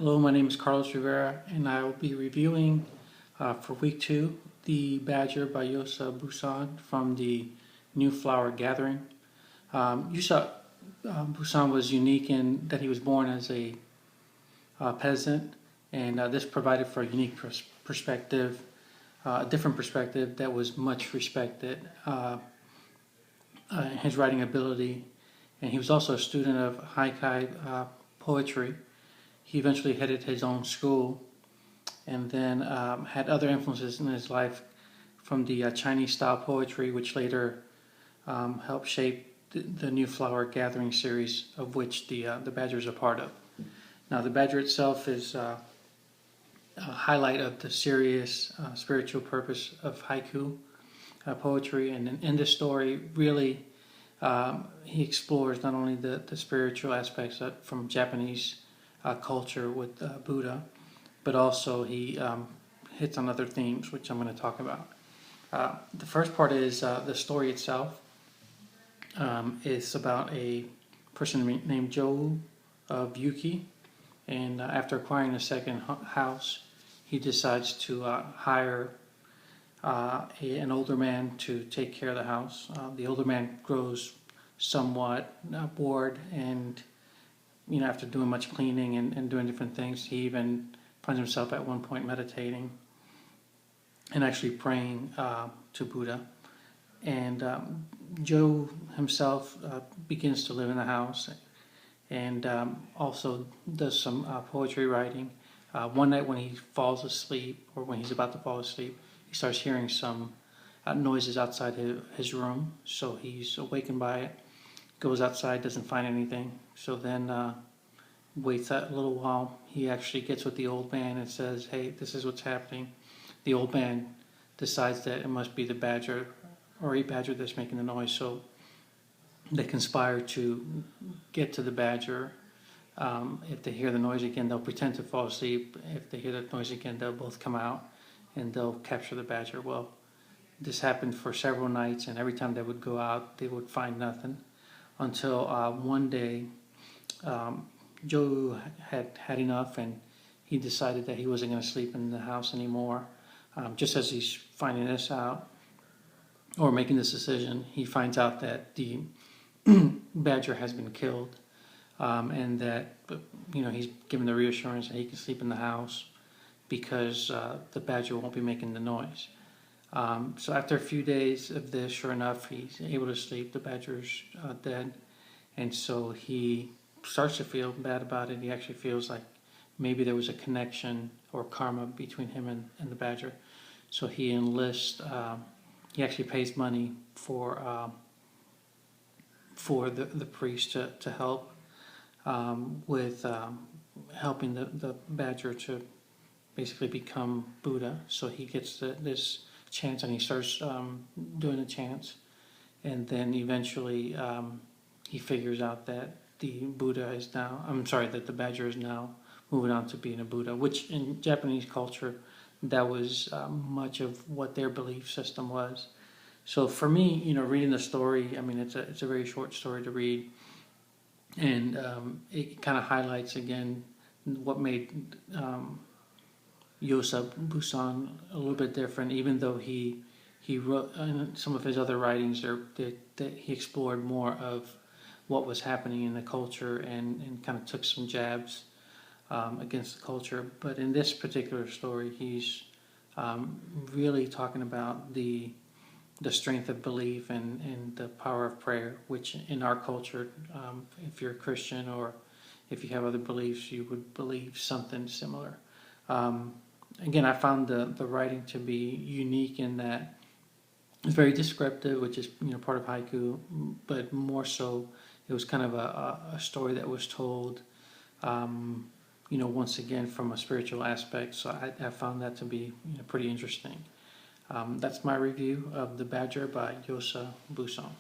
Hello, my name is Carlos Rivera, and I will be reviewing for week 2 The Badger by Yosa Busan from the New Flower Gathering. Yosa Busan was unique in that he was born as a peasant, and this provided for a unique perspective, a different perspective that was much respected. His writing ability, and he was also a student of haikai poetry. He eventually headed his own school, and then had other influences in his life from the Chinese style poetry, which later helped shape the New Flower Gathering series, of which the Badger is a part of. Now, the Badger itself is a highlight of the serious spiritual purpose of haiku poetry, and in this story, really, he explores not only the spiritual aspects from Japanese culture with Buddha, but also he hits on other themes, which I'm going to talk about. The first part is the story itself. It's about a person named Joe of Yuki, and after acquiring a second house, he decides to hire an older man to take care of the house. The older man grows somewhat bored, and after doing much cleaning and doing different things, he even finds himself at one point meditating and actually praying to Buddha. And Joe himself begins to live in the house, and also does some poetry writing. One night when he falls asleep, or when he's about to fall asleep, he starts hearing some noises outside his room, so he's awakened by it. Goes outside, doesn't find anything, so then waits a little while. He actually gets with the old man and says, "Hey, this is what's happening." The old man decides that it must be the badger, or a badger, that's making the noise, so they conspire to get to the badger. If they hear the noise again, they'll pretend to fall asleep. If they hear the noise again, they'll both come out and they'll capture the badger. Well, this happened for several nights, and every time they would go out, they would find nothing, until one day Joe had enough, and he decided that he wasn't going to sleep in the house anymore. Just as he's finding this out, or making this decision, he finds out that the badger has been killed, and that he's given the reassurance that he can sleep in the house because the badger won't be making the noise. So after a few days of this, sure enough, he's able to sleep. The badger's dead, and so he starts to feel bad about it. He actually feels like maybe there was a connection or karma between him and the badger. So he enlists. He actually pays money for the priest to help with helping the badger to basically become Buddha. So he gets this chance, and he starts doing the chants, and then eventually he figures out that that the badger is now moving on to being a Buddha, which in Japanese culture, that was much of what their belief system was. So for me, reading the story, it's a very short story to read, and it kind of highlights again what made Yosa Busan a little bit different, even though he wrote in some of his other writings that he explored more of what was happening in the culture, and kind of took some jabs against the culture. But in this particular story, he's really talking about the strength of belief and the power of prayer, which in our culture, if you're a Christian or if you have other beliefs, you would believe something similar. Again, I found the writing to be unique in that it's very descriptive, which is part of haiku, but more so it was kind of a story that was told once again from a spiritual aspect. So I found that to be pretty interesting. That's my review of The Badger by Yosa Busan.